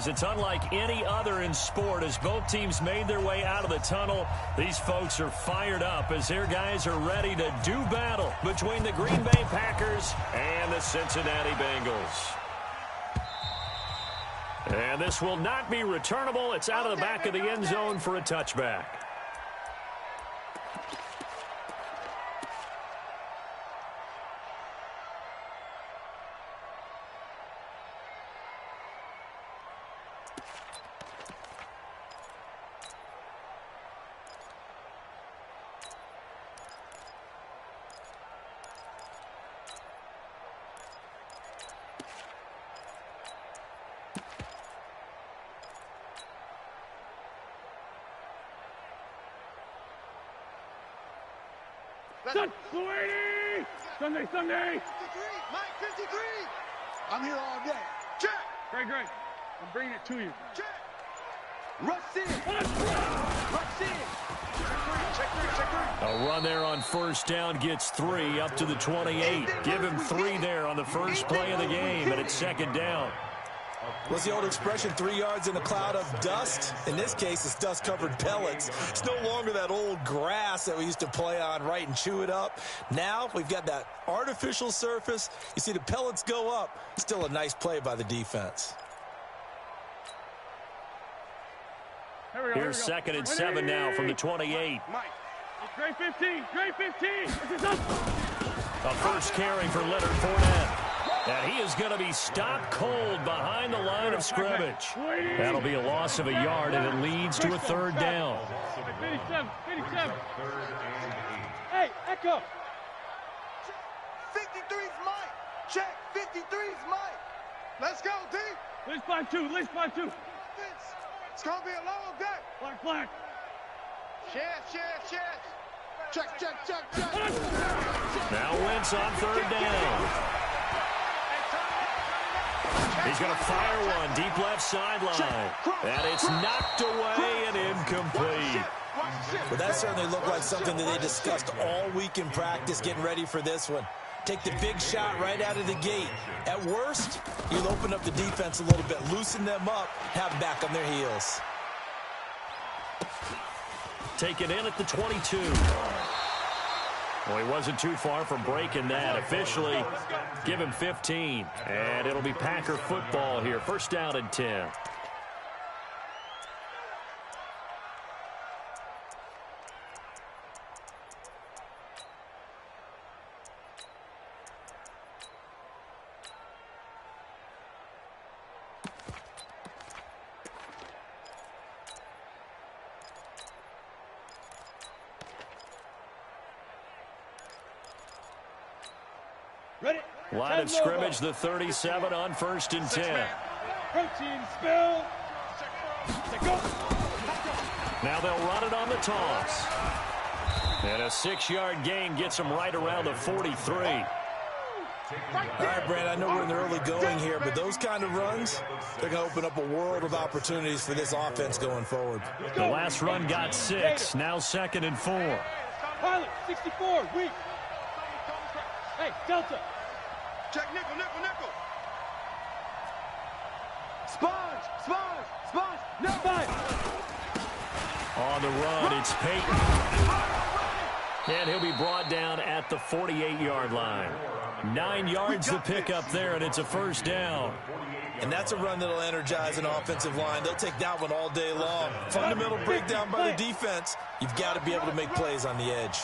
is. It's unlike any other in sport. As both teams made their way out of the tunnel, these folks are fired up as their guys are ready to do battle between the Green Bay Packers and the Cincinnati Bengals. And this will not be returnable. It's out of the back of the end zone for a touchback. Sunday! 53! Mike, 53! I'm here all day. Check! Great. I'm bringing it to you. Check! Rush in! Rush in! Check three. A run there on first down gets 3 up to the 28. Give him 3 there on the first play of the game, and it's second down. What's the old expression, 3 yards in a cloud of dust? In this case, it's dust-covered pellets. It's no longer that old grass that we used to play on, right, and chew it up. Now we've got that artificial surface. You see the pellets go up. Still a nice play by the defense. Here's second and 7 now from the 28. Mike, great 15. This is up. A first carry for Leonard Fournette. And he is going to be stopped cold behind the line of scrimmage. That'll be a loss of a yard, and it leads to a third down. 57. Hey, Echo. 53's Mike. Check, 53's Mike. Let's go, D. List by two. It's going to be a long day. Black. Chance. Check. Now Wentz on third down. He's going to fire one deep left sideline. And it's knocked away and incomplete. Well, that certainly looked like something that they discussed all week in practice getting ready for this one. Take the big shot right out of the gate. At worst, you'll open up the defense a little bit, loosen them up, have them back on their heels. Taken in at the 22. Well, he wasn't too far from breaking that. Officially, give him 15. And it'll be Packer football here. First down and 10. Line of scrimmage, the 37 on first and 10. Protein spill. Now they'll run it on the toss. And a 6-yard gain gets them right around the 43. All right, Brand, I know we're in the early going here, but those kind of runs, they're going to open up a world of opportunities for this offense going forward. The last run got 6, now second and 4. Pilot, 64, weak. Hey, Delta. Check nickel. Sponge. No, 5. On the run, it's Peyton. And he'll be brought down at the 48-yard line. 9 yards to pick up there, and it's a first down. And that's a run that'll energize an offensive line. They'll take that one all day long. Fundamental breakdown by the defense. You've got to be able to make plays on the edge.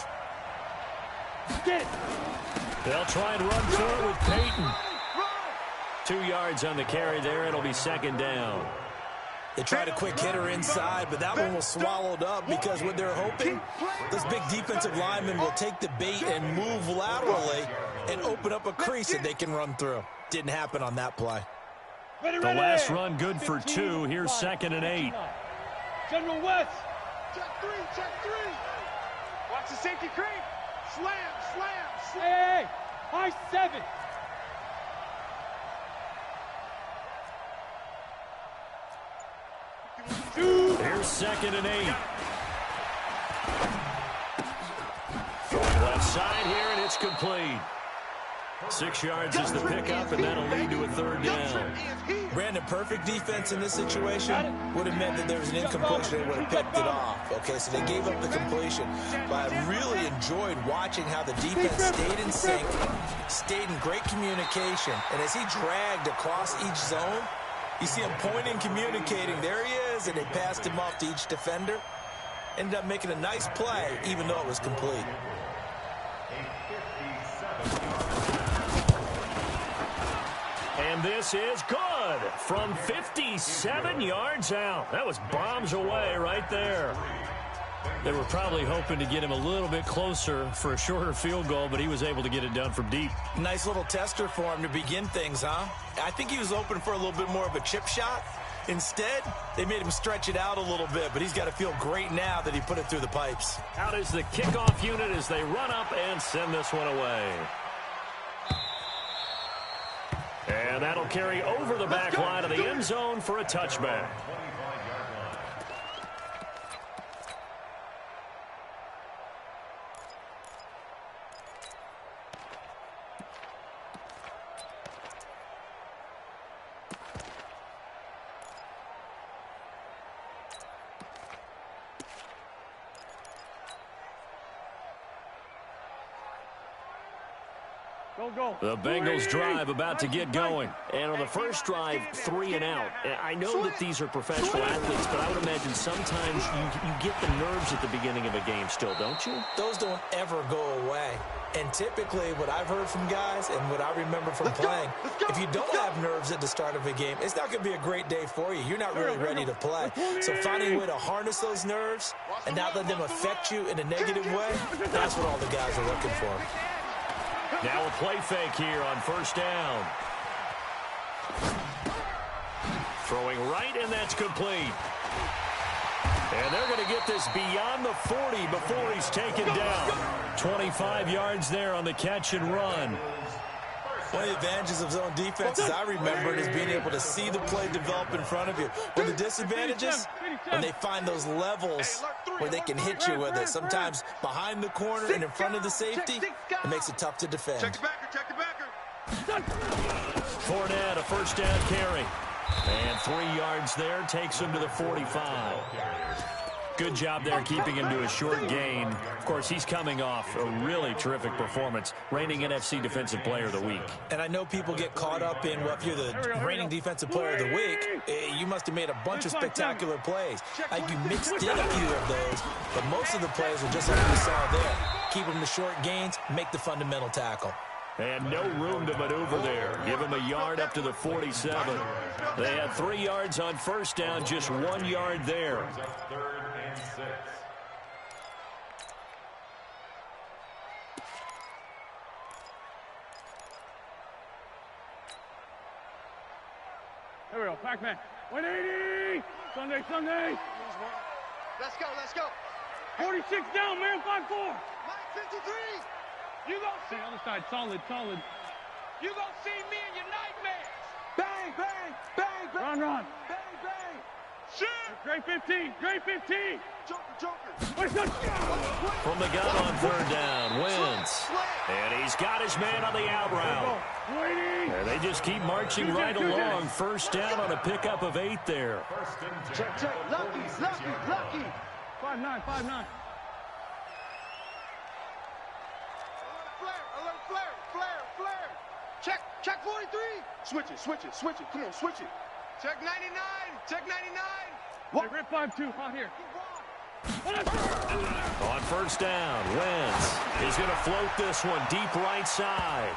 Get it. They'll try and run for it with Peyton. 2 yards on the carry there. It'll be second down. They tried a quick hitter inside, but that one was swallowed up because what they're hoping, this big defensive lineman will take the bait and move laterally and open up a crease that they can run through. Didn't happen on that play. The last run good for 2. Here's second and 8. General West. Check three. Watch the safety creep. Slam. Hey, high 7. Here's second and 8. Throwing left side here, and it's complete. 6 yards is the pickup, and that'll lead to a third down. Brandon, perfect defense in this situation would have meant that there was an incompletion. They would have picked it off. Okay, so they gave up the completion. But I really enjoyed watching how the defense stayed in sync, stayed in great communication. And as he dragged across each zone, you see him pointing, communicating. There he is, and they passed him off to each defender. Ended up making a nice play, even though it was complete. And this is good from 57 yards out. That was bombs away right there. They were probably hoping to get him a little bit closer for a shorter field goal, but he was able to get it done from deep. Nice little tester for him to begin things, huh? I think he was open for a little bit more of a chip shot. Instead, they made him stretch it out a little bit, but he's got to feel great now that he put it through the pipes. Out is the kickoff unit as they run up and send this one away. And that'll carry over the back line of the end zone for a touchback. The Bengals drive about to get going. And on the first drive, 3 and out. I know that these are professional athletes, but I would imagine sometimes you get the nerves at the beginning of a game still, don't you? Those don't ever go away. And typically what I've heard from guys and what I remember from playing, if you don't have nerves at the start of a game, it's not going to be a great day for you. You're not really ready to play. So finding a way to harness those nerves and not let them affect you in a negative way, that's what all the guys are looking for. Now a play fake here on first down. Throwing right, and that's complete. And they're going to get this beyond the 40 before he's taken down. 25 yards there on the catch and run. One of the advantages of zone defense, as I remember it, is being able to see the play develop in front of you. One of the disadvantages, when they find those levels where they can hit you with it, sometimes behind the corner and in front of the safety, it makes it tough to defend. Check the backer, check the backer. Fournette, a first down carry. And 3 yards there, takes him to the 45. Good job there keeping him to a short gain. Of course, he's coming off a really terrific performance, reigning NFC Defensive Player of the Week. And I know people get caught up in, well, if you're the reigning Defensive Player of the Week, you must have made a bunch of spectacular plays. Like you mixed in a few of those, but most of the plays are just like we saw there. Keep them to short gains, make the fundamental tackle. And no room to maneuver there. Give him a yard up to the 47. They had 3 yards on first down, just 1 yard there. Here we go, Pac-Man. 180! Sunday, Sunday! Let's go, let's go. 46 down, man, 5-4! 53! You gonna see The other side, solid, solid. You gonna see me in your nightmares. Bang, bang, bang, bang. Run. Bang, bang. Shoot. Great 15, great 15! Joker. Let's go! From the gun on third down, Wentz. And he's got his man on the out route. And they just keep marching right along. First down on a pickup of 8 there. Check. Lucky. 5-9, 5-9. Flare. Check 43. Switch it. Come on, switch it. Check 99. What? Rip 5-2, out here. On first down, Wentz is going to float this one deep right side.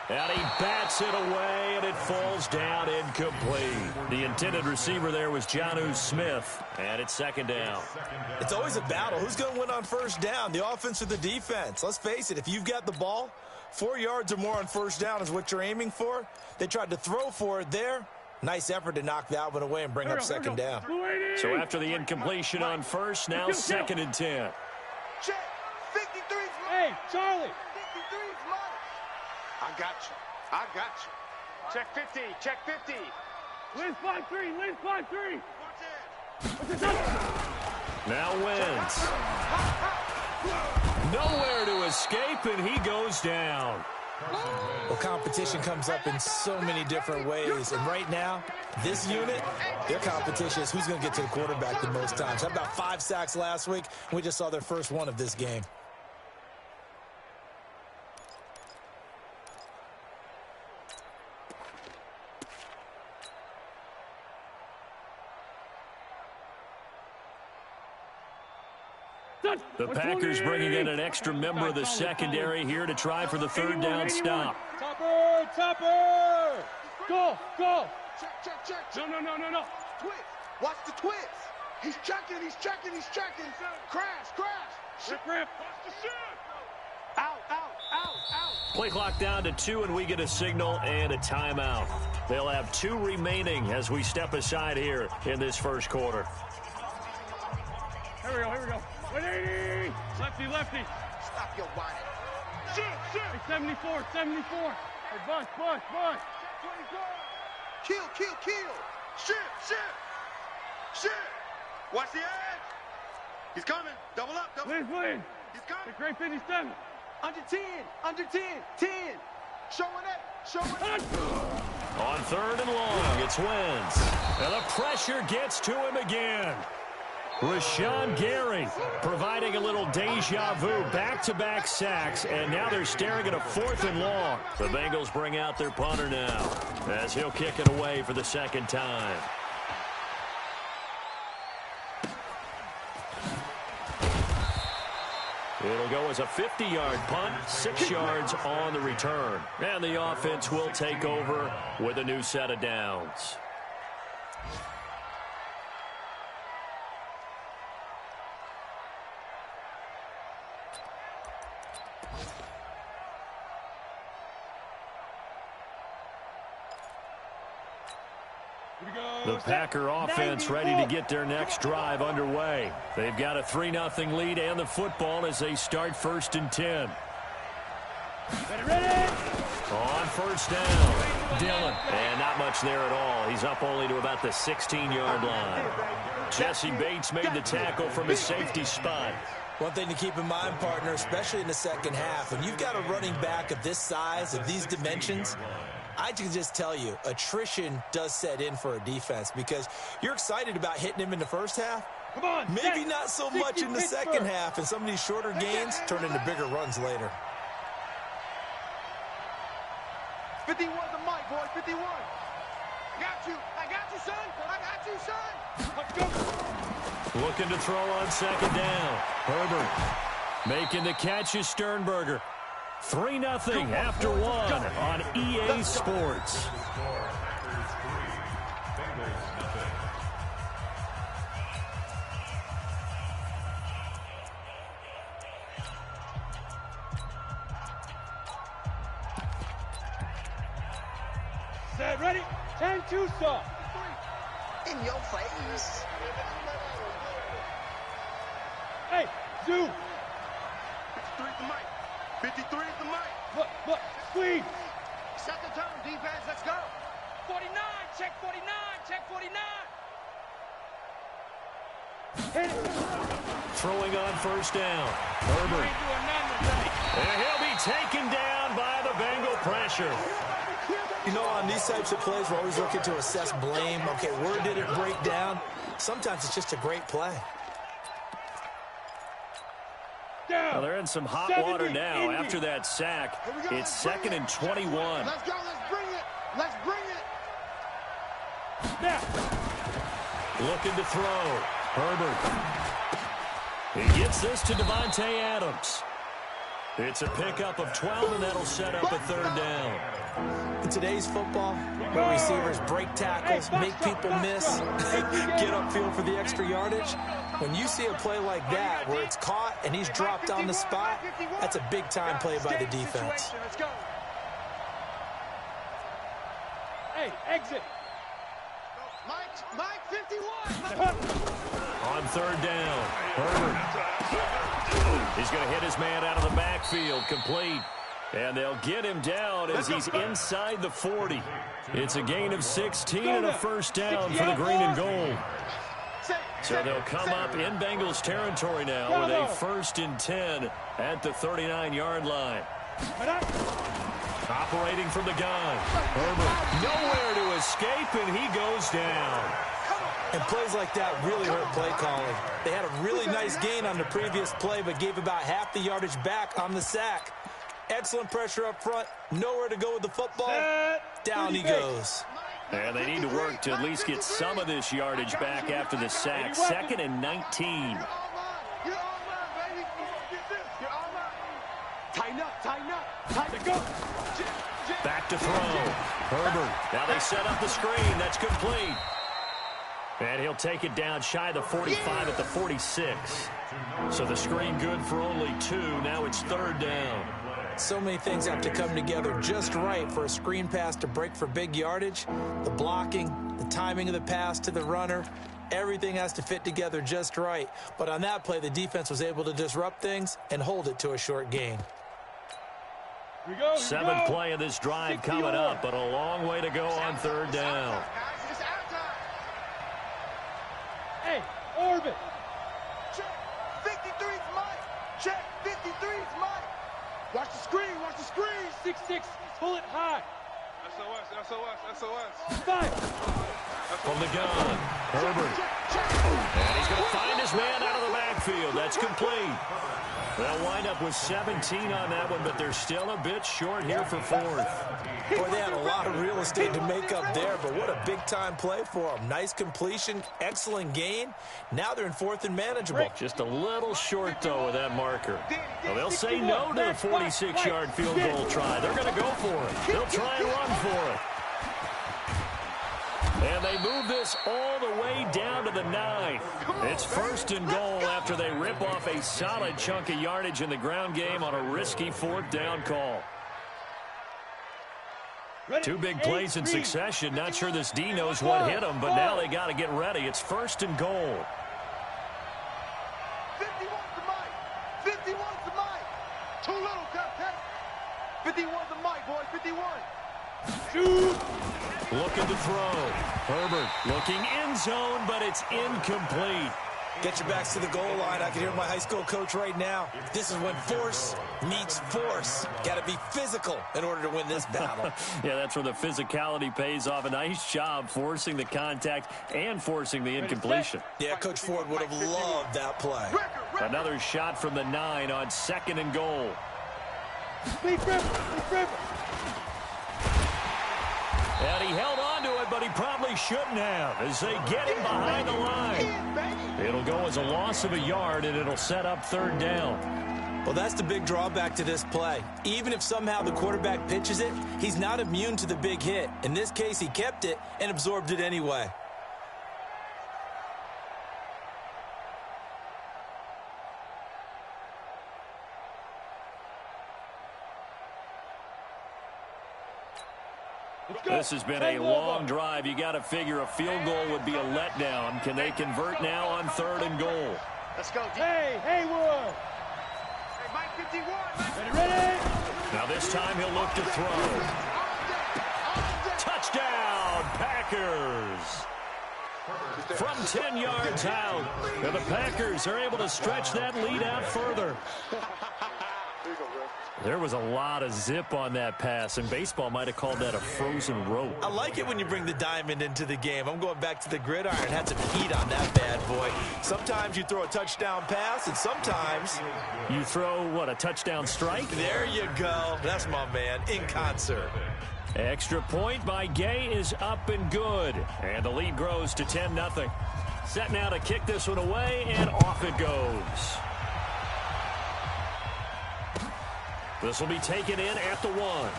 And he bats it away, and it falls down incomplete. The intended receiver there was Jonnu Smith, and it's second down. It's always a battle. Who's going to win on first down, the offense or the defense? Let's face it, if you've got the ball, 4 yards or more on first down is what you're aiming for. They tried to throw for it there. Nice effort to knock that one away and bring up second down. So after the incompletion on first, now second and 10. Check. 53's mine. Hey, Charlie. 53's mine. I got you. Check 50. Liz 5-3, Liz 5-3. Watch it. Now Wentz. Nowhere to escape, and he goes down. Well, competition comes up in so many different ways. And right now, this unit, their competition is who's going to get to the quarterback the most times. How about 5 sacks last week? We just saw their first one of this game. The Packers bringing in an extra member of the secondary here to try for the third down stop. Topper, topper! Go, go! Check. No. Twist. Watch the twist. He's checking. Crash. Rip. Out. Play clock down to 2, and we get a signal and a timeout. They'll have 2 remaining as we step aside here in this first quarter. Here we go. 180! Lefty. Stop your whining. Shoot! Hey, 74. Hey, bust. Kill. Shit. Watch the edge. He's coming. Double up. Win. He's coming. The great 57. Under 10. 10. Showing it. On third and long, it's Wentz. And the pressure gets to him again. Rashawn Gary providing a little deja vu, back-to-back sacks, and now they're staring at a 4th and long. The Bengals bring out their punter now as he'll kick it away for the second time. It'll go as a 50-yard punt, 6 yards on the return. And the offense will take over with a new set of downs. The Packer offense ready to get their next drive underway. They've got a 3-0 lead and the football as they start 1st and 10. Ready! On first down, Dillon. And not much there at all. He's up only to about the 16-yard line. Jesse Bates made the tackle from his safety spot. One thing to keep in mind, partner, especially in the second half, when you've got a running back of this size, of these dimensions, I can just tell you, attrition does set in for a defense because you're excited about hitting him in the first half. Come on, maybe not so much in the second half, and some of these shorter gains turn into bigger runs later. 51 the mic, boy, 51. I got you, son. Let's go. Looking to throw on second down. Herbert making the catch is Sternberger. 3-0 after 1 on EA Sports. Set, ready? 10-2, sir. In your face. Hey, Zoo. 53 the mic. 53 is the mic. Look, squeeze. Set the tone, defense, let's go. 49, check 49. Hit it. Throwing on first down. Herbert. And he'll be taken down by the Bengal pressure. You know, on these types of plays, we're always looking to assess blame. Okay, where did it break down? Sometimes it's just a great play. Well, they're in some hot water now after that sack. It's 2nd and 21. Let's go, let's bring it. Now. Looking to throw. Herbert. He gets this to Devontae Adams. It's a pickup of 12, and that'll set up a 3rd down. In today's football, where receivers break tackles, make people miss, get upfield for the extra yardage, when you see a play like that where it's caught and he's dropped on the spot, that's a big-time play by the defense. Hey, exit. Mike 51. On 3rd down, Herbert. He's going to hit his man out of the backfield, complete. And they'll get him down as he's inside the 40. It's a gain of 16 and a 1st down for the green and gold. So they'll come up in Bengals territory now with a 1st and 10 at the 39-yard line. Operating from the gun. Herbert nowhere to escape, and he goes down. And plays like that really hurt play calling. They had a really nice gain on the previous play, but gave about half the yardage back on the sack. Excellent pressure up front. Nowhere to go with the football. Down he goes. And they need to work to at least get some of this yardage back after the sack. 2nd and 19. Tighten up, tighten up, tighten up, go. Back to throw. Herbert. Now they set up the screen. That's complete. And he'll take it down shy of the 45 at the 46. So the screen good for only 2. Now it's 3rd down. So many things have to come together just right for a screen pass to break for big yardage. The blocking, the timing of the pass to the runner, everything has to fit together just right. But on that play, the defense was able to disrupt things and hold it to a short gain. 7th play of this drive coming up, but a long way to go on 3rd down. Hey, Orbit. Check. 53's Mike. Check. 53's Mike. Watch the screen. Watch the screen. 6-6. Pull it high. SOS. SOS. SOS. 5. From the gun. Herbert. And he's going to find his man out of the backfield. That's complete. They'll wind up with 17 on that one, but they're still a bit short here for 4th. Boy, they had a lot of real estate to make up there, but what a big-time play for them. Nice completion, excellent gain. Now they're in 4th and manageable. Just a little short, though, with that marker. Well, they'll say no to the 46-yard field goal try. They're going to go for it. They'll try and run for it. And they move this all the way down to the 9. It's 1st and goal after they rip off a solid chunk of yardage in the ground game on a risky 4th down call. 2 big plays in succession. Not sure this D knows what hit him, but now they got to get ready. It's 1st and goal. 51 to Mike. 51 to Mike. Too little, Captain. 51 to Mike, boys. 51. Shoot. Looking to throw. Herbert looking in zone, but it's incomplete. Get your backs to the goal line. I can hear my high school coach right now. This is when force meets force. Got to be physical in order to win this battle. Yeah, that's where the physicality pays off. A nice job forcing the contact and forcing the incompletion. Yeah, Coach Ford would have loved that play. Another shot from the 9 on 2nd and goal. And he held on to it, but he probably shouldn't have as they get him behind the line. It'll go as a loss of a yard, and it'll set up 3rd down. Well, that's the big drawback to this play. Even if somehow the quarterback pitches it, he's not immune to the big hit. In this case, he kept it and absorbed it anyway. This has been a long drive. You got to figure a field goal would be a letdown. Can they convert now on 3rd and goal? Let's go. Hey, Haywood. Hey, Mike 51. Ready? Now this time he'll look to throw. Touchdown, Packers. From 10 yards out. And the Packers are able to stretch that lead out further. There was a lot of zip on that pass, and baseball might have called that a frozen rope. I like it when you bring the diamond into the game. I'm going back to the gridiron. Had some heat on that bad boy. Sometimes you throw a touchdown pass, and sometimes you throw, what, a touchdown strike? There you go. That's my man, in concert. Extra point by Gay is up and good. And the lead grows to 10-0. Set now to kick this one away, and off it goes. This will be taken in at the 1.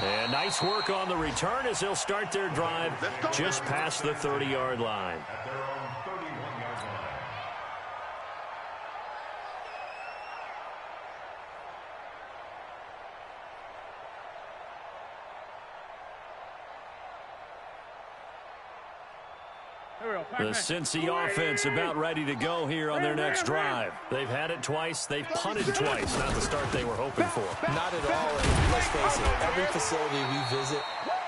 And nice work on the return as they'll start their drive just past the 30-yard line. The Cincy offense about ready to go here on their next drive. They've had it twice. They've punted twice. Not the start they were hoping for. Not at all. And let's face it, every facility we visit,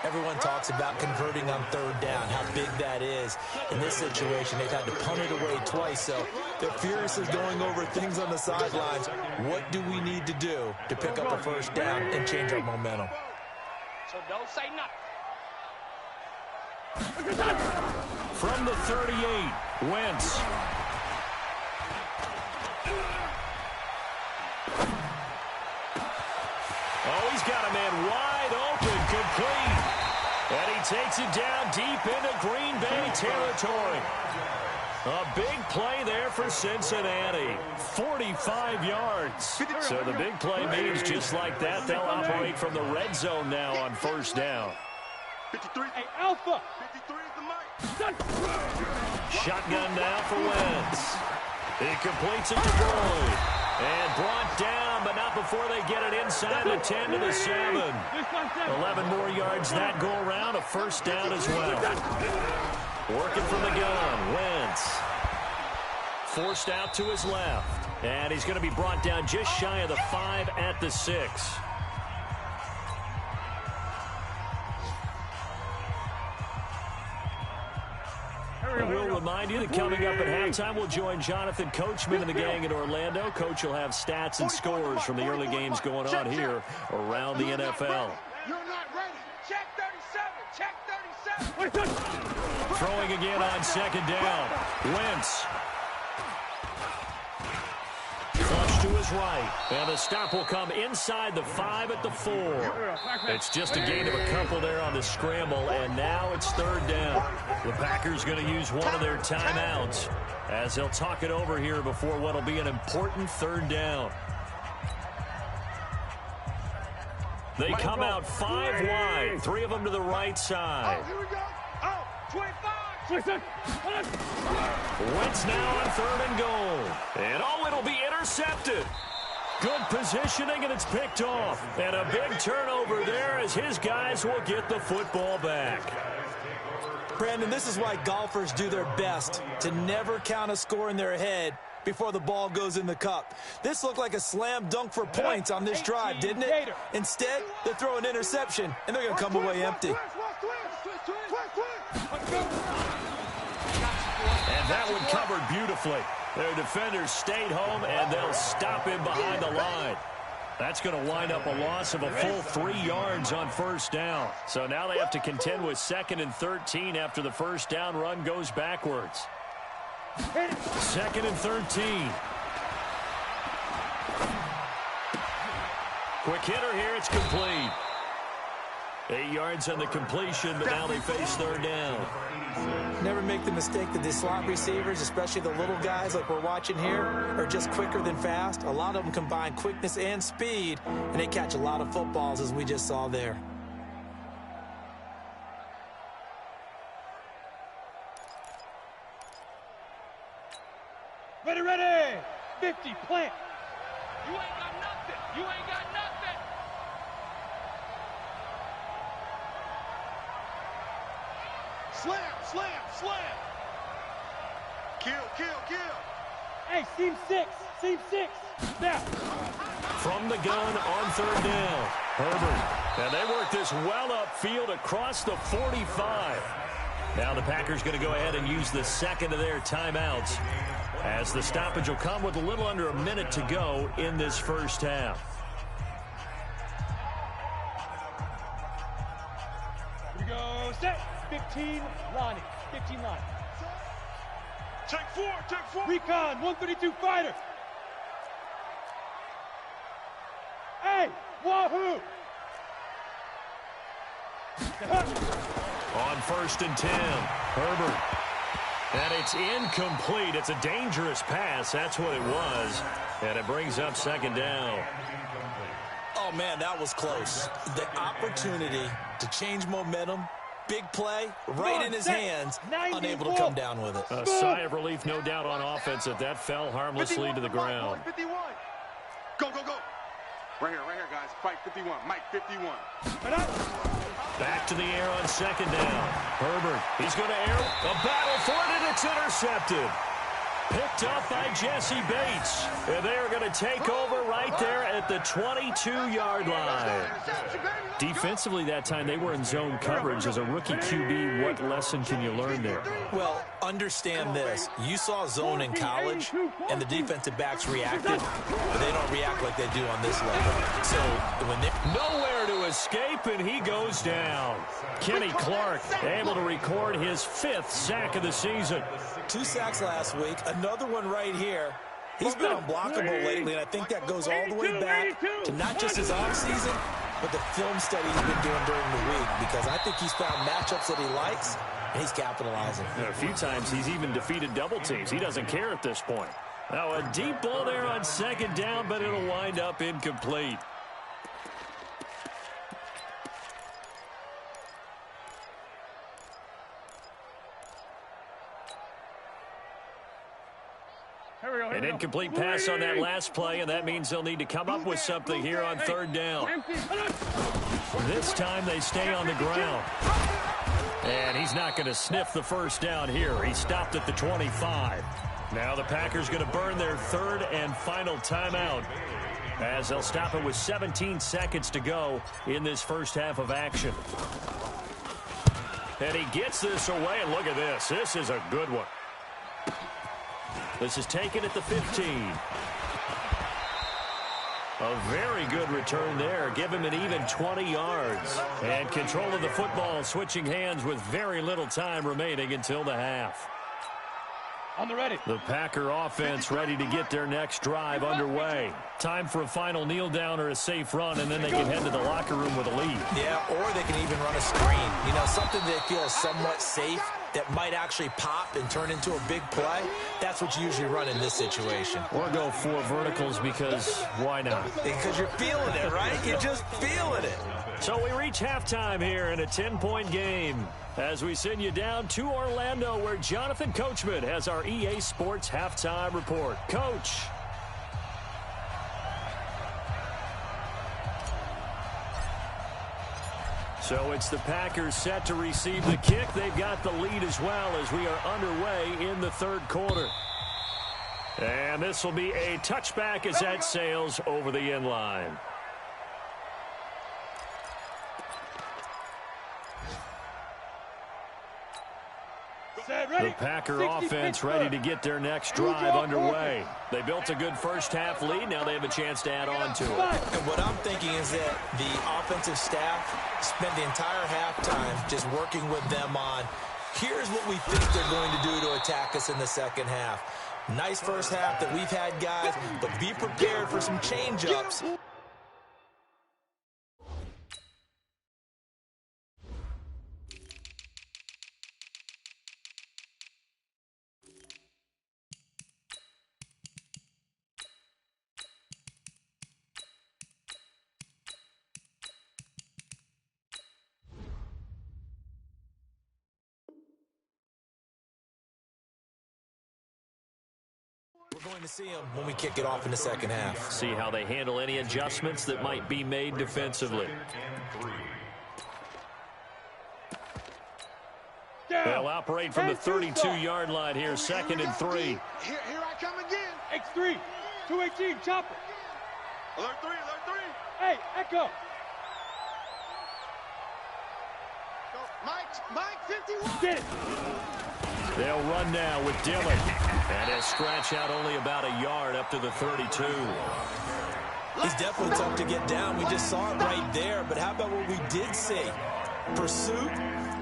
everyone talks about converting on 3rd down, how big that is. plays. In this situation, they've had to punt it away twice, so they're furiously going over things on the sidelines. What do we need to do to pick up a first down and change our momentum? So don't say nothing. From the 38, Wentz. Oh, he's got a man wide open, complete. And he takes it down deep into Green Bay territory. A big play there for Cincinnati. 45 yards. So the big play means just like that, they'll operate from the red zone now on first down. 53. Hey, Alpha. 53 is the mic. Shotgun now for Wentz. He completes it to Boyd. And brought down, but not before they get it inside the 10 to the 7. 11 more yards that go around, a first down as well. Working from the gun, Wentz. Forced out to his left. And he's going to be brought down just shy of the 5 at the 6. We'll remind you that coming up at halftime, we'll join Jonathan Coachman and the gang in Orlando. Coach will have stats and scores from the early games going on here around the NFL. You're not ready. Check 37. Check 37. Throwing again on second down. Wentz. Flush to his right. And the stop will come inside the 5 at the 4. It's just a gain of a couple there on the scramble, and now it's third down. The Packers going to use one of their timeouts as they'll talk it over here before what will be an important third down. They come out 5 wide, 3 of them to the right side. Here we go. Oh, 25. Wentz now on 3rd and goal. And oh, it'll be intercepted. Good positioning, and it's picked off. And a big turnover there as his guys will get the football back. Brandon, this is why golfers do their best to never count a score in their head before the ball goes in the cup. This looked like a slam dunk for points on this drive, didn't it? Instead, they throw an interception, and they're going to come away empty. And that one covered beautifully. Their defenders stayed home, and they'll stop him behind the line. That's going to wind up a loss of a full 3 yards on first down. So now they have to contend with 2nd and 13 after the first down run goes backwards. 2nd and 13. Quick hitter here, it's complete. 8 yards on the completion, but now they face third down. Never make the mistake that the slot receivers, especially the little guys like we're watching here, are just quicker than fast. A lot of them combine quickness and speed, and they catch a lot of footballs, as we just saw there. Ready, ready. 50, plant. You ain't got nothing. You ain't got nothing. Slam, slam, slam. Kill, kill, kill. Hey, seam 6. Seam 6. Now. From the gun on third down, Herbert. And they work this well upfield across the 45. Now the Packers going to go ahead and use the second of their timeouts, as the stoppage will come with a little under a minute to go in this first half. Here we go. Set. 15, Lonnie. 15 line. Take 4, take 4. Recon, 132 fighter. Hey, wahoo! On 1st and 10, Herbert. And it's incomplete. It's a dangerous pass. That's what it was. And it brings up second down. Oh, man, that was close. The opportunity to change momentum, big play, right in his hands, unable to come down with it. A sigh of relief, no doubt, on offense if that fell harmlessly to the ground. 51. Go, go, go. Right here, guys. Fight 51. Mike, 51. Back to the air on second down. Herbert, he's going to air. A battle for it, and it's intercepted. Picked up by Jesse Bates. And they're going to take over right there at the 22-yard line. Defensively that time, they were in zone coverage. As a rookie QB, what lesson can you learn there? Well, understand this. You saw zone in college, and the defensive backs reacted, but they don't react like they do on this level. So when they nowhere to escape, and he goes down. Kenny Clark able to record his 5th sack of the season. 2 sacks last week, another one right here. He's been unblockable lately, and I think that goes all the way back to not just his offseason, but the film study he's been doing during the week, because I think he's found matchups that he likes, and he's capitalizing. A few times he's even defeated double teams. He doesn't care at this point. Now a deep ball there on 2nd down, but it'll wind up incomplete. An incomplete pass on that last play, and that means they'll need to come up with something here on 3rd down. This time they stay on the ground. And he's not going to sniff the 1st down here. He stopped at the 25. Now the Packers going to burn their 3rd and final timeout, as they'll stop it with 17 seconds to go in this first half of action. And he gets this away, and look at this. This is a good one. This is taken at the 15. A very good return there. Give him an even 20 yards. And control of the football, switching hands with very little time remaining until the half. On the ready. The Packer offense ready to get their next drive underway. Time for a final kneel down or a safe run, and then they can head to the locker room with a lead. Yeah, or they can even run a screen. You know, something they feel somewhat safe that might actually pop and turn into a big play. That's what you usually run in this situation. Or go 4 verticals, because why not? Because you're feeling it, right? You're just feeling it. So we reach halftime here in a 10-point game, as we send you down to Orlando, where Jonathan Coachman has our EA Sports halftime report. Coach. So it's the Packers set to receive the kick. They've got the lead as well, as we are underway in the 3rd quarter. And this will be a touchback as that sails over the end line. The Packer offense ready to get their next drive underway. They built a good first half lead. Now they have a chance to add on to it. And what I'm thinking is that the offensive staff spent the entire halftime just working with them on, here's what we think they're going to do to attack us in the second half. Nice first half that we've had, guys, but be prepared for some change-ups. We're going to see them when we kick it off in the second half. See how they handle any adjustments that might be made defensively. They'll operate from the 32-yard line here, 2nd and 3. Here I come again. X3, 218, chopper. Alert 3, alert 3. Hey, Echo. Mike, 51. Get it. They'll run now with Dillon. And he'll scratch out only about a yard up to the 32. He's definitely tough to get down. We just saw it right there. But how about what we did see? Pursuit,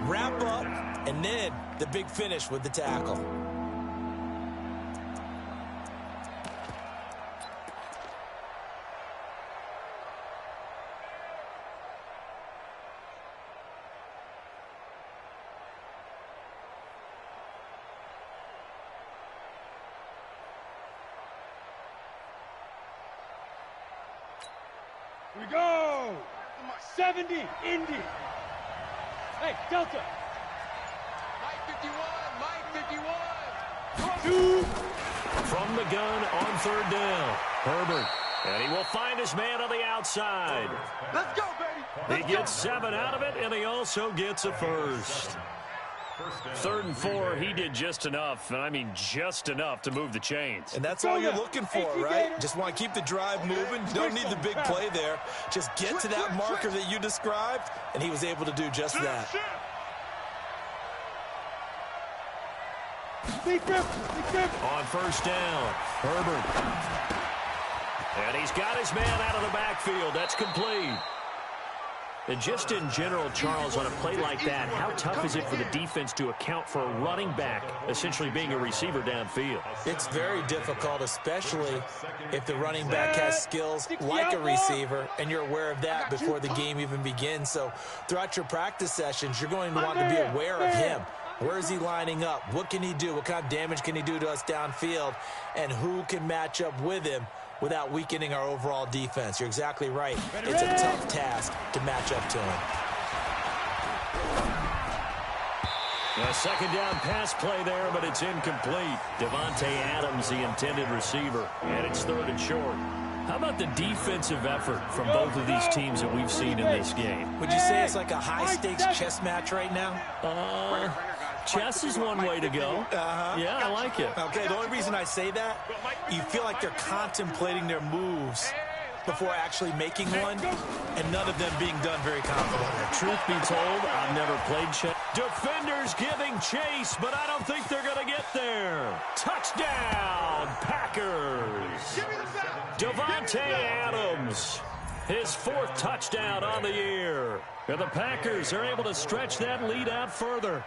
wrap up, and then the big finish with the tackle. Here we go. 70, Indy. Hey, Delta. Mike 51. 2. From the gun on 3rd down. Herbert. And he will find his man on the outside. Let's go, baby. He gets 7 out of it, and he also gets a first. 3rd and 4, he did just enough, and I mean just enough to move the chains. And that's all you're looking for, right? Just want to keep the drive moving. You don't need the big play there. Just get to that marker that you described, and he was able to do just that. On 1st down, Herbert. And he's got his man out of the backfield. That's complete. And just in general, Charles, on a play like that, how tough is it for the defense to account for a running back essentially being a receiver downfield? It's very difficult, especially if the running back has skills like a receiver, and you're aware of that before the game even begins. So throughout your practice sessions, you're going to want to be aware of him. Where is he lining up? What can he do? What kind of damage can he do to us downfield? And who can match up with him without weakening our overall defense? You're exactly right. It's a tough task to match up to him. A 2nd down pass play there, but it's incomplete. Devontae Adams, the intended receiver, and it's 3rd and short. How about the defensive effort from both of these teams that we've seen in this game? Would you say it's like a high-stakes chess match right now? Chess is one way to go. Yeah, I like it. Okay, the only reason I say that, you feel like they're contemplating their moves before actually making one, and none of them being done very confidently. Truth be told, I've never played chess. Defenders giving chase, but I don't think they're going to get there. Touchdown, Packers. Devontae Adams, his 4th touchdown on the year. And the Packers are able to stretch that lead out further.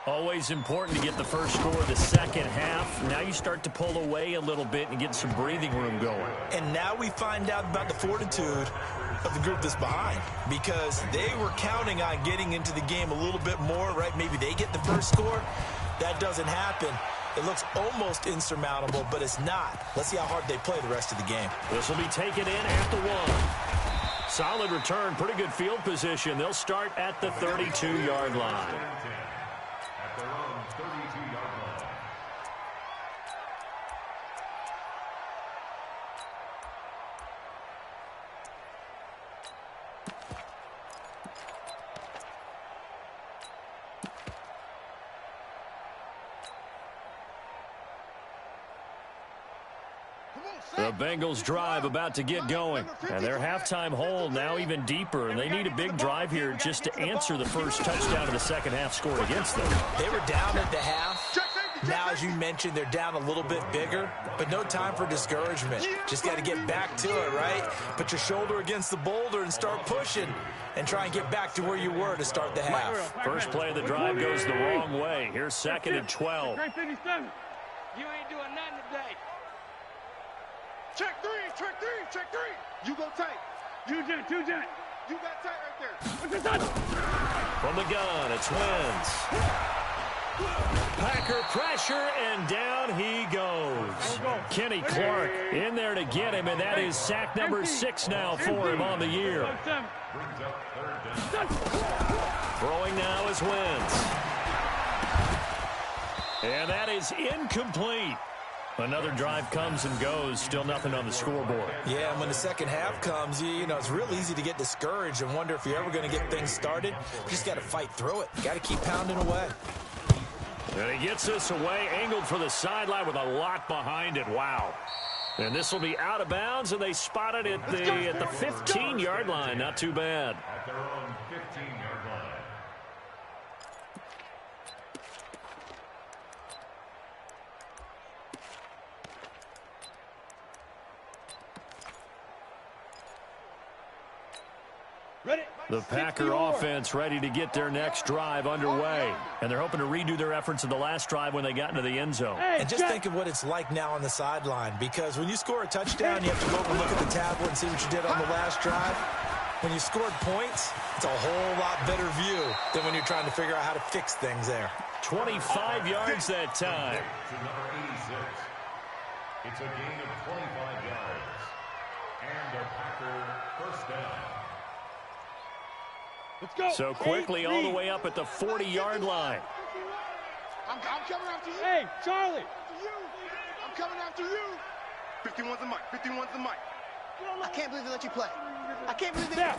Always important to get the first score of the second half. Now you start to pull away a little bit and get some breathing room going. And now we find out about the fortitude of the group that's behind, because they were counting on getting into the game a little bit more, right? Maybe they get the first score. That doesn't happen. It looks almost insurmountable, but it's not. Let's see how hard they play the rest of the game. This will be taken in at the 1. Solid return, pretty good field position. They'll start at the 32-yard line. The Bengals drive about to get going. And their halftime hole now even deeper. And they need a big drive here just to answer the first touchdown of the second half scored against them. They were down at the half. Now, as you mentioned, they're down a little bit bigger, but no time for discouragement. Just got to get back to it, right? Put your shoulder against the boulder and start pushing and try and get back to where you were to start the half. First play of the drive goes the wrong way. Here's 2nd and 12. You ain't doing nothing today. Check 3, check 3, check 3. You go tight. Two jet. You got tight right there. From the gun, it's Wentz. Packer pressure, and down he goes. Kenny Clark in there to get him, and that is sack number 6 now for him on the year. Throwing now is Wentz. And that is incomplete. Another drive comes and goes, still nothing on the scoreboard. Yeah, and when the second half comes, you know, it's real easy to get discouraged and wonder if you're ever going to get things started. You just got to fight through it. Got to keep pounding away. And he gets this away, angled for the sideline with a lot behind it. Wow. And this will be out of bounds, and they spot it at the 15-yard line. Not too bad. At their own 15-yard line. The Packer offense ready to get their next drive underway. And they're hoping to redo their efforts in the last drive when they got into the end zone. And just think of what it's like now on the sideline, because when you score a touchdown, you have to go over and look at the tablet and see what you did on the last drive. When you scored points, it's a whole lot better view than when you're trying to figure out how to fix things there. 25 yards that time. To number 86. It's a gain of 25 yards. And a Packer first down. Let's go. So quickly all the way up at the 40-yard line. I'm coming after you. Hey, Charlie. I'm coming after you. 51's the mic. 51's the mic. I can't believe they let you play. I can't believe they... Yeah.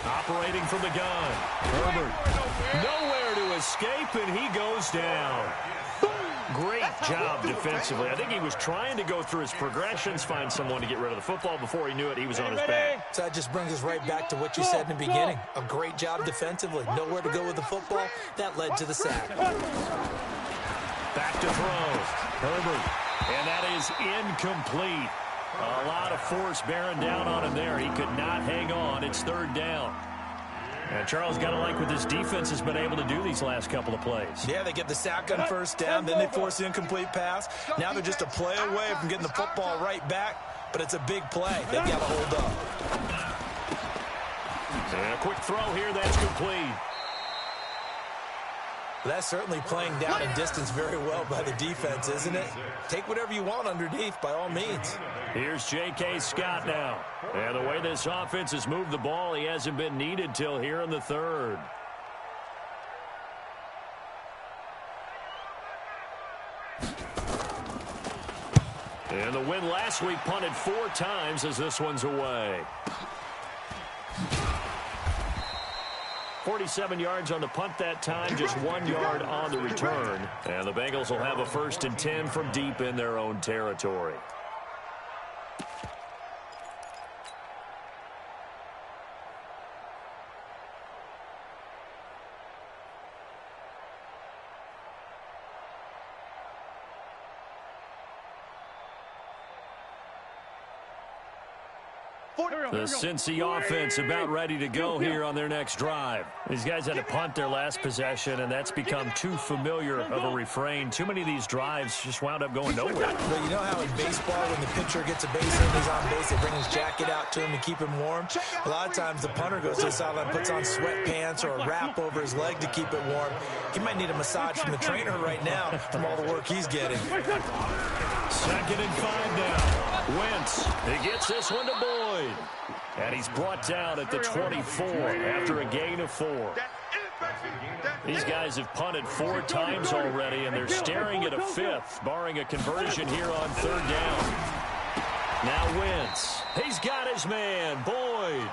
Operating from the gun. Herbert nowhere to escape, and he goes down. Great job defensively. I think he was trying to go through his progressions, find someone to get rid of the football. Before he knew it, he was on his back. So that just brings us right back to what you said in the beginning. A great job defensively. Nowhere to go with the football. That led to the sack. Back to throw. Herbert. And that is incomplete. A lot of force bearing down on him there. He could not hang on. It's third down. And Charles got to like what this defense has been able to do these last couple of plays. Yeah, they get the sack on first down, then they force the incomplete pass. Now they're just a play away from getting the football right back, but it's a big play. They've got to hold up. And a quick throw here, that's complete. That's certainly playing down and distance very well by the defense, isn't it? Take whatever you want underneath, by all means. Here's J.K. Scott now. And the way this offense has moved the ball, he hasn't been needed till here in the third. And the win last week punted 4 times as this one's away. 47 yards on the punt that time, just 1 yard on the return. And the Bengals will have a 1st and 10 from deep in their own territory. The Cincy offense about ready to go here on their next drive. These guys had to punt their last possession, and that's become too familiar of a refrain. Too many of these drives just wound up going nowhere. Well, you know how in baseball, when the pitcher gets a base hit and he's on base, they bring his jacket out to him to keep him warm? A lot of times the punter goes to the sideline, puts on sweatpants or a wrap over his leg to keep it warm. He might need a massage from the trainer right now from all the work he's getting. 2nd and 5 now. Wentz, he gets this one to Boyd. And he's brought down at the 24 after a gain of 4. These guys have punted 4 times already, and they're staring at a 5th, barring a conversion here on 3rd down. Now Wentz, he's got his man, Boyd.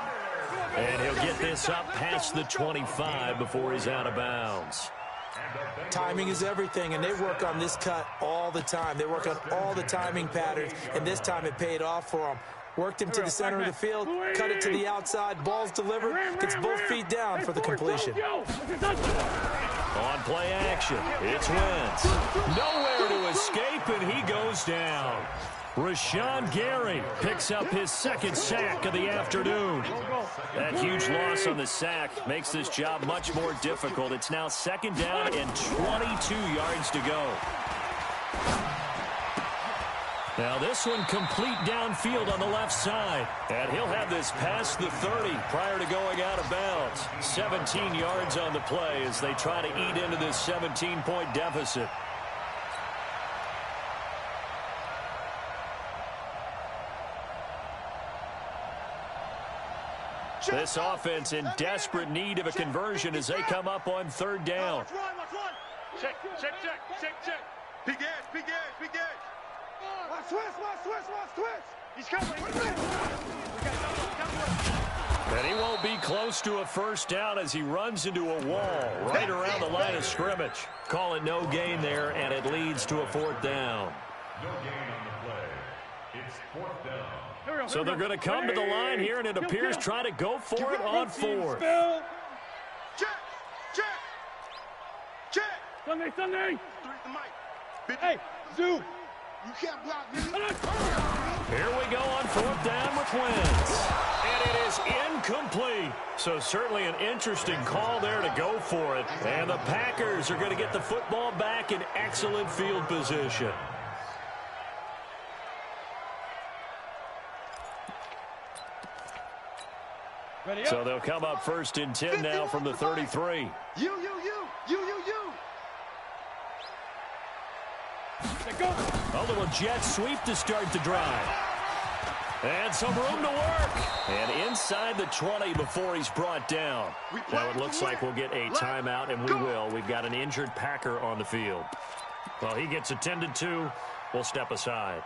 And he'll get this up past the 25 before he's out of bounds. Timing is everything, and they work on this cut all the time. They work on all the timing patterns, and this time it paid off for them. Worked him to the center of the field, cut it to the outside, ball's delivered, gets both feet down for the completion. On play action, it's Wentz. Nowhere to escape, and he goes down. Rashawn Gary picks up his 2nd sack of the afternoon. That huge loss on the sack makes this job much more difficult. It's now 2nd down and 22 yards to go. Now this one complete downfield on the left side. And he'll have this past the 30 prior to going out of bounds. 17 yards on the play as they try to eat into this 17-point deficit. This offense in desperate need of a conversion as they come up on 3rd down. Check. Big edge. Watch switch. He's coming. And he won't be close to a 1st down as he runs into a wall right around the line of scrimmage. Call it no gain there, and it leads to a 4th down. No gain on the play. It's 4th down. So they're going to come to the line here, and it appears try to go for it on 4th. Check. Sunday. Three to Mike. Hey, Zoo. You can't block me. Here we go on 4th down with Wentz. And it is incomplete. So certainly an interesting call there to go for it. And the Packers are going to get the football back in excellent field position. So they'll come up 1st and 10 now from the 33. You. A little jet sweep to start the drive. And some room to work. And inside the 20 before he's brought down. Now it looks like we'll get a timeout, and we will. We've got an injured Packer on the field. Well, he gets attended to. We'll step aside.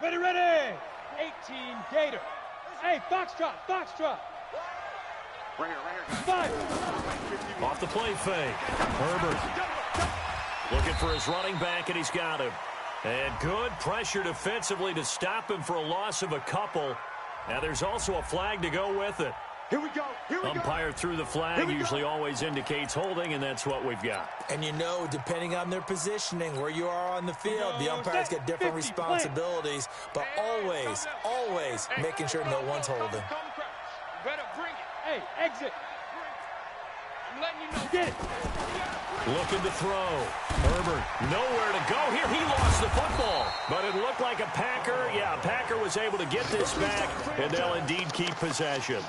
Ready. 8 Gator. Hey, Foxtrot, Foxtrot. Right here. 5. Off the play fake. Herbert looking for his running back, and he's got him. And good pressure defensively to stop him for a loss of a couple. Now there's also a flag to go with it. Here we go. Umpire threw the flag, usually always indicates holding, and that's what we've got. And you know, depending on their positioning, where you are on the field, the umpire's got different responsibilities, but always making sure no one's holding. Better bring it. Hey, exit. I'm letting you know. Get it. Looking to throw. Herbert, nowhere to go here. He lost the football. But it looked like a Packer. Yeah, a Packer was able to get this back, and they'll indeed keep possession.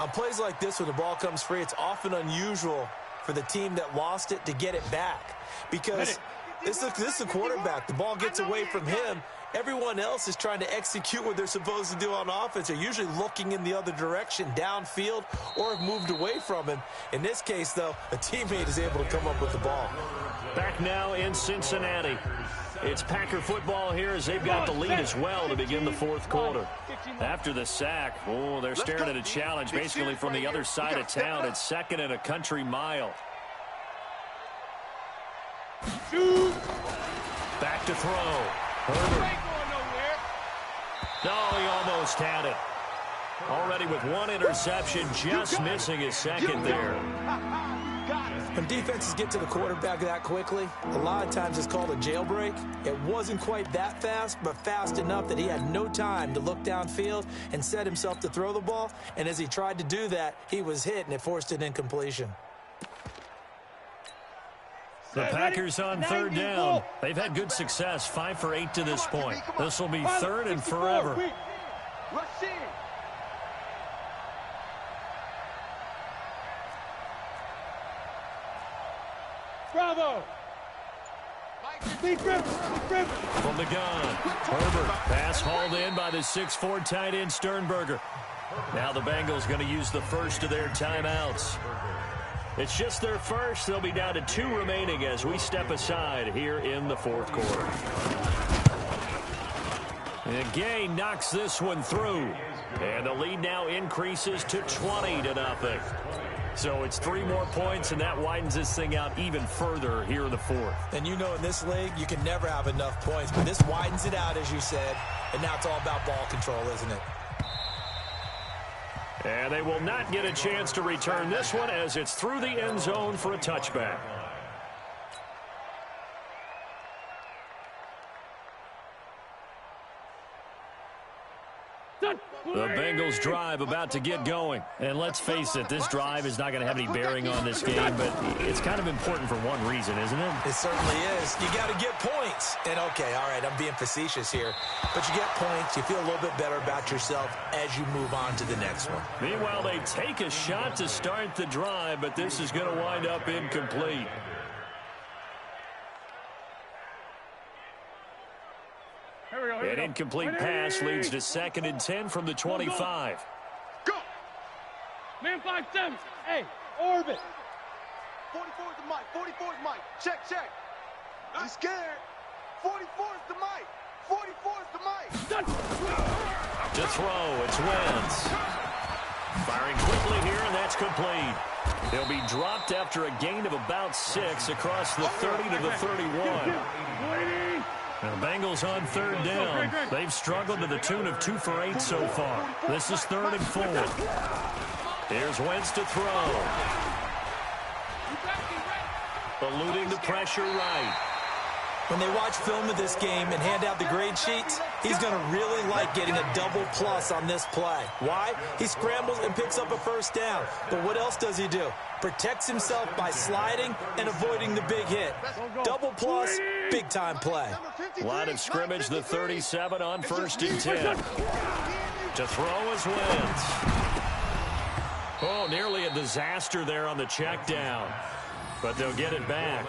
On plays like this where the ball comes free, it's often unusual for the team that lost it to get it back. Because this is a quarterback. The ball gets away from him. Everyone else is trying to execute what they're supposed to do on offense. They're usually looking in the other direction, downfield, or have moved away from him. In this case, though, a teammate is able to come up with the ball. Back now in Cincinnati. It's Packer football here as they've got the lead as well to begin the fourth quarter. After the sack, they're staring at a challenge basically from the other side of town. It's 2nd and a country mile. Back to throw. Herbert. No, he almost had it. Already with one interception, just missing his second there. When defenses get to the quarterback that quickly, a lot of times it's called a jailbreak. It wasn't quite that fast, but fast enough that he had no time to look downfield and set himself to throw the ball. And as he tried to do that, he was hit, and it forced an incompletion. The Packers on 3rd down. They've had good success, 5 for 8 to this point. This will be 3rd and forever. Rush in. Bravo. From the gun, Herbert. Pass hauled in by the 6'4" tight end Sternberger. Now the Bengals going to use the first of their timeouts. It's just their first. They'll be down to 2 remaining as we step aside here in the fourth quarter. And Gay knocks this one through. And the lead now increases to 20-0. So it's 3 more points, and that widens this thing out even further here in the fourth. And you know in this league, you can never have enough points. But this widens it out, as you said. And now it's all about ball control, isn't it? And they will not get a chance to return this one as it's through the end zone for a touchback. The Bengals drive about to get going. And let's face it, this drive is not going to have any bearing on this game, but it's kind of important for one reason, isn't it? It certainly is. You got to get points. And, okay, all right, I'm being facetious here. But you get points. You feel a little bit better about yourself as you move on to the next one. Meanwhile, they take a shot to start the drive, but this is going to wind up incomplete. An incomplete pass leads to 2nd and 10 from the 25. Go! Man 5-7. Hey, orbit. 44 is the mic. 44 is Mike. Check. You scared? 44 is the mic. 44 is the mic. To throw, it's Wentz. Firing quickly here, and that's complete. They'll be dropped after a gain of about 6 across the 30 to the 31. The Bengals on 3rd down. They've struggled to the tune of 2 for 8 so far. This is 3rd and 4. Here's Wentz to throw. Eluding the pressure right. When they watch film of this game and hand out the grade sheets, he's going to really like getting a double plus on this play. Why? He scrambles and picks up a 1st down. But what else does he do? Protects himself by sliding and avoiding the big hit. Double plus, big-time play. Line of scrimmage, the 37 on 1st and 10. To throw is Wentz. Oh, nearly a disaster there on the check down. But they'll get it back.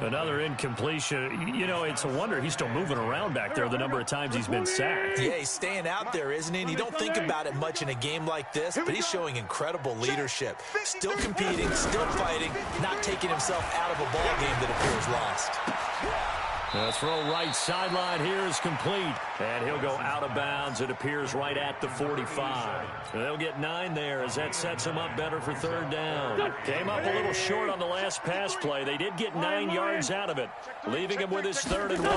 Another incompletion. You know, it's a wonder he's still moving around back there the number of times he's been sacked. Yeah, he's staying out there, isn't he? And you don't think about it much in a game like this, but he's showing incredible leadership. Still competing, still fighting, not taking himself out of a ball game that appears lost. The throw right sideline here is complete. And he'll go out of bounds. It appears right at the 45. They'll get 9 there as that sets him up better for third down. Came up a little short on the last pass play. They did get 9 yards out of it, leaving him with his 3rd and 1.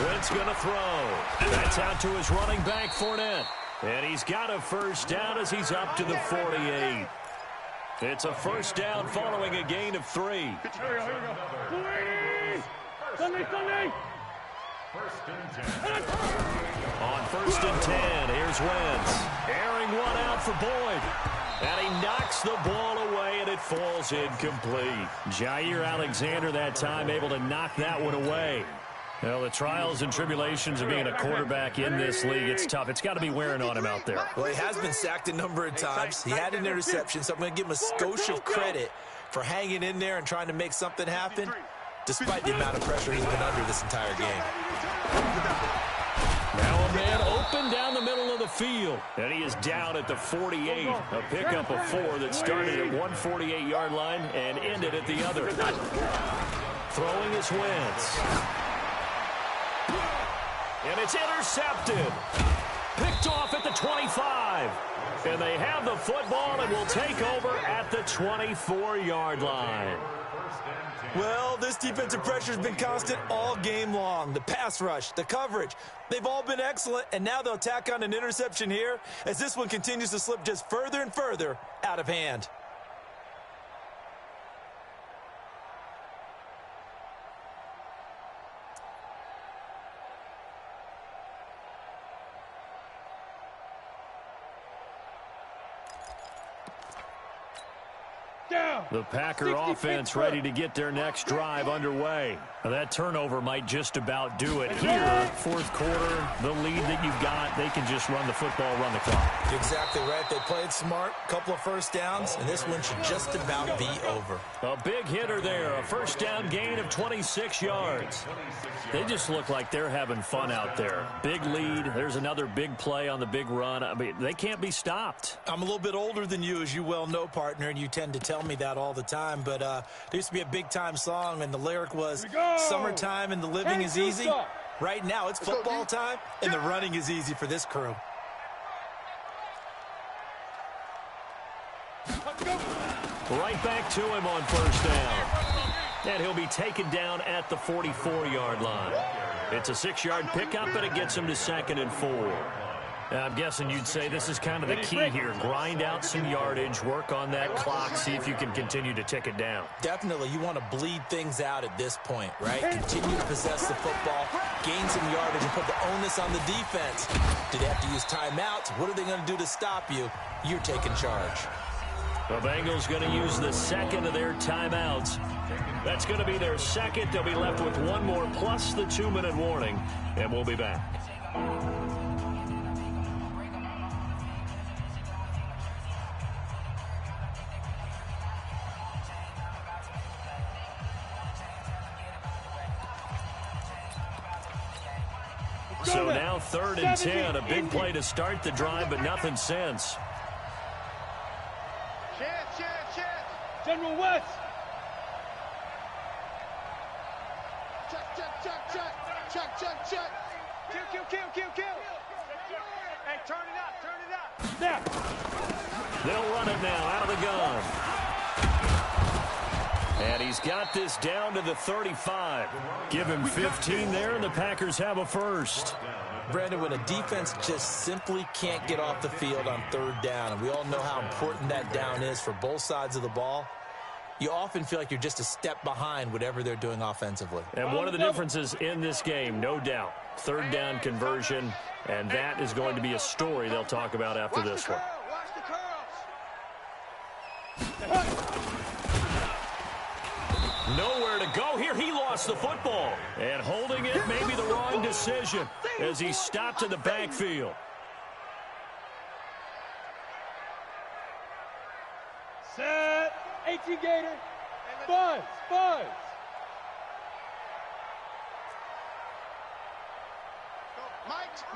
Wentz going to throw. That's out to his running back, Fournette. And he's got a first down as he's up to the 48. It's a first down following a gain of 3. Here we go. Sunday. On 1st and 10, here's Wentz. Airing one out for Boyd. And he knocks the ball away, and it falls incomplete. Jair Alexander that time able to knock that one away. Well, the trials and tribulations of being a quarterback in this league, it's tough. It's got to be wearing on him out there. Well, he has been sacked a number of times. He had an interception, so I'm going to give him a skosh of credit for hanging in there and trying to make something happen, despite the amount of pressure he's been under this entire game. Now a man open down the middle of the field. And he is down at the 48. A pickup of 4 that started at one 48-yard line and ended at the other. Throwing is Wentz. And it's intercepted. Picked off at the 25. And they have the football and will take over at the 24-yard line. Well, this defensive pressure has been constant all game long. The pass rush, the coverage, they've all been excellent, and now they'll tack on an interception here as this one continues to slip just further and further out of hand. The Packer offense ready to get their next drive underway. Now that turnover might just about do it here. 4th quarter, the lead that you've got, they can just run the football, run the clock. You're exactly right. They played smart, couple of first downs, and this one should just about be over. A big hitter there, a first down gain of 26 yards. They just look like they're having fun out there. Big lead. There's another big play on the big run. I mean, they can't be stopped. I'm a little bit older than you, as you well know, partner, and you tend to tell me that all the time, but there used to be a big-time song, and the lyric was, summertime and the living is easy. Right now, it's football time, and the running is easy for this crew. Right back to him on first down. And he'll be taken down at the 44-yard line. It's a 6-yard pickup, but it gets him to 2nd and 4. I'm guessing you'd say this is kind of the key here. Grind out some yardage, work on that clock, see if you can continue to tick it down. Definitely. You want to bleed things out at this point, right? Continue to possess the football, gain some yardage, and put the onus on the defense. Do they have to use timeouts? What are they going to do to stop you? You're taking charge. The Bengals going to use the 2nd of their timeouts. That's going to be their 2nd. They'll be left with 1 more plus the 2-minute warning, and we'll be back. So now 3rd and 10, a big play to start the drive, but nothing since. Chance. General West. Check. Kill. Hey, turn it up. Now. They'll run it now out of the gun. And he's got this down to the 35. Give him 15 there, and the Packers have a first. Brandon, when a defense just simply can't get off the field on 3rd down, and we all know how important that down is for both sides of the ball, you often feel like you're just a step behind whatever they're doing offensively. And one of the differences in this game, no doubt, 3rd down conversion, and that is going to be a story they'll talk about after this one. Nowhere to go here. He lost the football. And holding it may be the wrong decision as he stopped in the backfield. Set. 18 Gator. Buzz.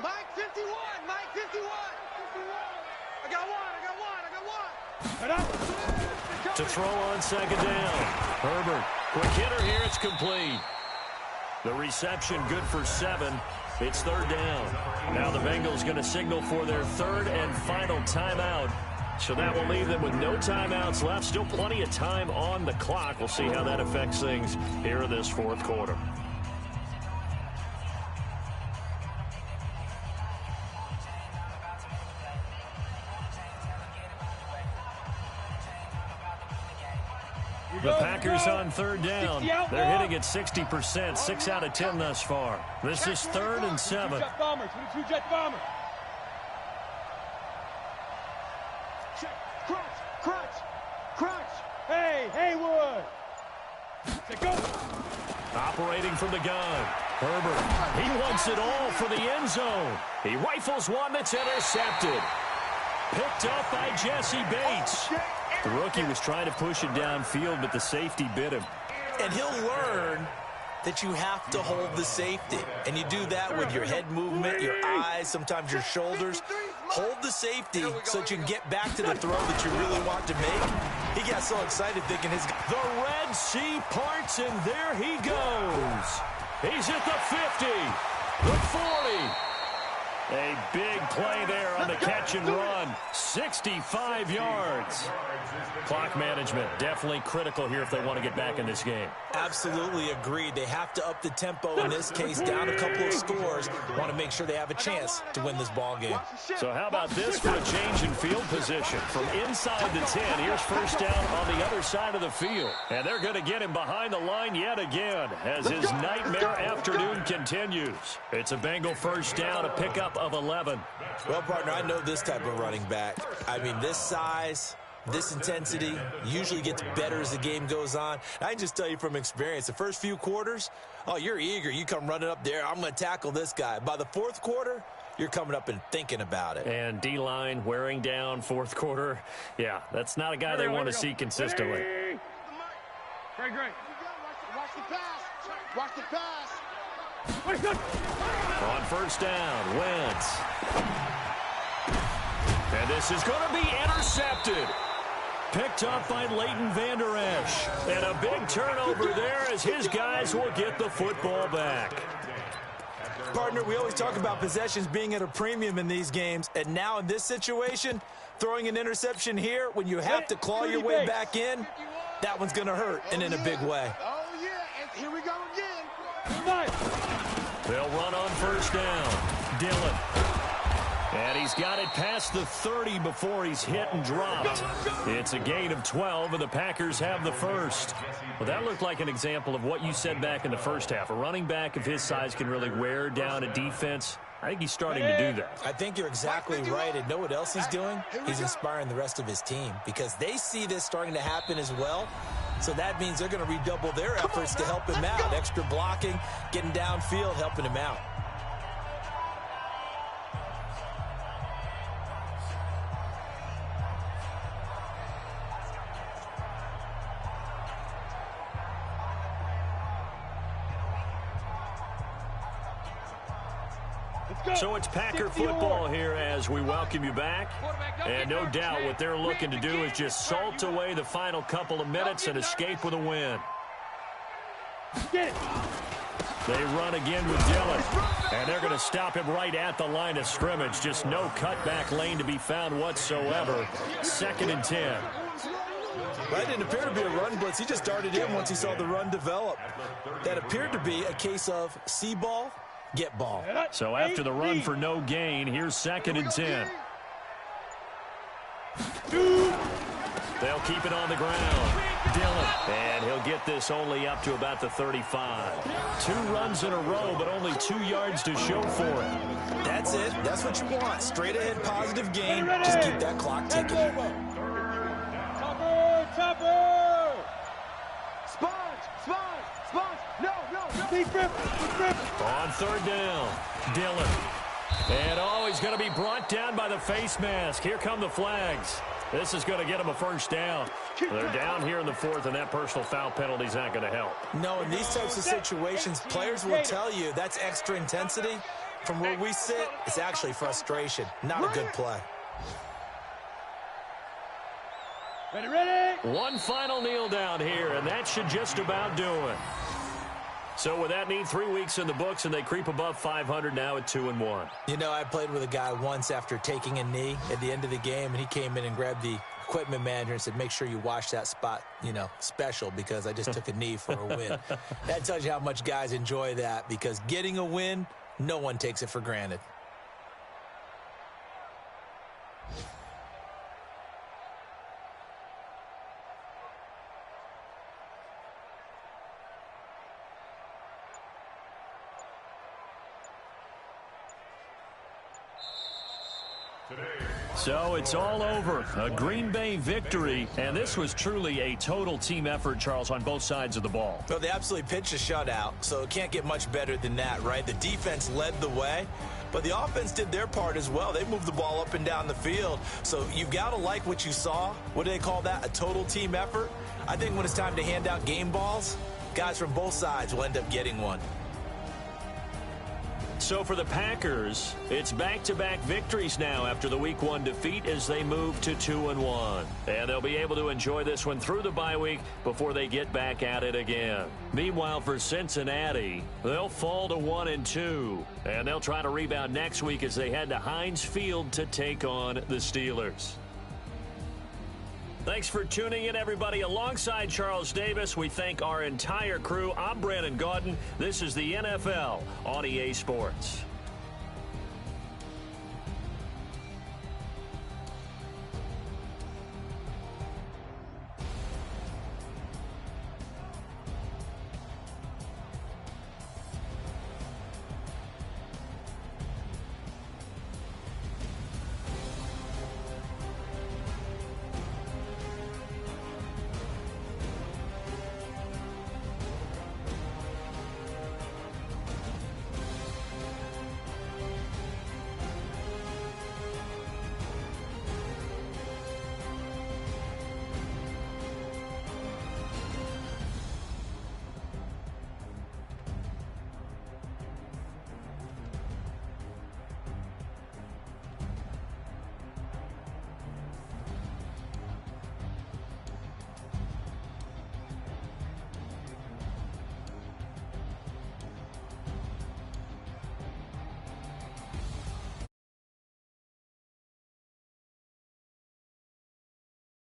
Mike 51. I got one. To throw on 2nd down. Herbert, quick hitter here. It's complete. The reception good for 7. It's third down. Now the Bengals going to signal for their third and final timeout. So that will leave them with no timeouts left. Still plenty of time on the clock. We'll see how that affects things here in this fourth quarter. The Packers on third down. They're hitting at 60%, 6 out of 10 thus far. This is third and 7. Two-jet bomber. Crunch. Hey, Haywood. Go. Operating from the gun. Herbert, he wants it all for the end zone. He rifles one that's intercepted. Picked up by Jesse Bates. The rookie was trying to push it downfield, but the safety bit him. And he'll learn that you have to hold the safety. And you do that with your head movement, your eyes, sometimes your shoulders. Hold the safety so that you can get back to the throw that you really want to make. He got so excited thinking his... The Red Sea parts, and there he goes. He's at the 50, the 40. A big play there on the catch and run. 65 yards. Clock management definitely critical here if they want to get back in this game. Absolutely agreed. They have to up the tempo in this case, down a couple of scores. Want to make sure they have a chance to win this ball game. So how about this for a change in field position? From inside the 10, here's first down on the other side of the field. And they're going to get him behind the line yet again as his nightmare afternoon continues. It's a Bengal first down, a pickup of 11. Well, partner, I know this type of running back. I mean, this size, this intensity usually gets better as the game goes on. I can just tell you from experience, the first few quarters, oh, you're eager. You come running up there, I'm going to tackle this guy. By the fourth quarter, you're coming up and thinking about it. And D-line wearing down fourth quarter. Yeah, that's not a guy they want to see consistently. Great. Watch the pass. Watch the pass. On first down, Wentz. And this is going to be intercepted. Picked up by Leighton Vander Esch. And a big turnover there as his guys will get the football back. Partner, we always talk about possessions being at a premium in these games. And now in this situation, throwing an interception here when you have to claw your way back in, that one's going to hurt, and in a big way. Oh, yeah, and here we go again. They'll run on first down. Dillon. And he's got it past the 30 before he's hit and dropped. It's a gain of 12, and the Packers have the first. Well, that looked like an example of what you said back in the first half. A running back of his size can really wear down a defense. I think he's starting to do that. I think you're exactly right. And know what else he's doing? He's inspiring the rest of his team because they see this starting to happen as well. So that means they're going to redouble their efforts to help him out. Extra blocking, getting downfield, helping him out. So it's Packer football here as we welcome you back. And no doubt what they're looking to do is just salt away the final couple of minutes and escape with a win. They run again with Dillon. And they're going to stop him right at the line of scrimmage. Just no cutback lane to be found whatsoever. 2nd and 10. That didn't appear to be a run blitz. He just darted in once he saw the run develop. That appeared to be a case of see ball, get ball. So after the run for no gain, here's 2nd and 10. They'll keep it on the ground. Dillon. And he'll get this only up to about the 35. 2 runs in a row, but only 2 yards to show for it. That's it. That's what you want. Straight ahead positive gain. Just keep that clock ticking. Topper! Sponge! No! Deep grip! On third down, Dillon. And he's going to be brought down by the face mask. Here come the flags. This is going to get him a first down. They're down here in the 4th, and that personal foul penalty is not going to help. No, in these types of situations, players will tell you that's extra intensity. From where we sit, it's actually frustration. Not a good play. Ready? One final kneel down here, and that should just about do it. So with that need 3 weeks in the books, and they creep above 500 now at 2-1. You know, I played with a guy once after taking a knee at the end of the game, and he came in and grabbed the equipment manager and said, make sure you wash that spot, special, because I just took a knee for a win. That tells you how much guys enjoy that, because getting a win, no one takes it for granted. So it's all over. A Green Bay victory, and this was truly a total team effort, Charles, on both sides of the ball. Well, they absolutely pitched a shutout, so it can't get much better than that, right? The defense led the way, but the offense did their part as well. They moved the ball up and down the field, so you've got to like what you saw. What do they call that? A total team effort? I think when it's time to hand out game balls, guys from both sides will end up getting one. So for the Packers, it's back-to-back victories now after the Week 1 defeat as they move to 2-1. And they'll be able to enjoy this one through the bye week before they get back at it again. Meanwhile, for Cincinnati, they'll fall to 1-2. And they'll try to rebound next week as they head to Heinz Field to take on the Steelers. Thanks for tuning in, everybody. Alongside Charles Davis, we thank our entire crew. I'm Brandon Gaudin. This is the NFL on EA Sports.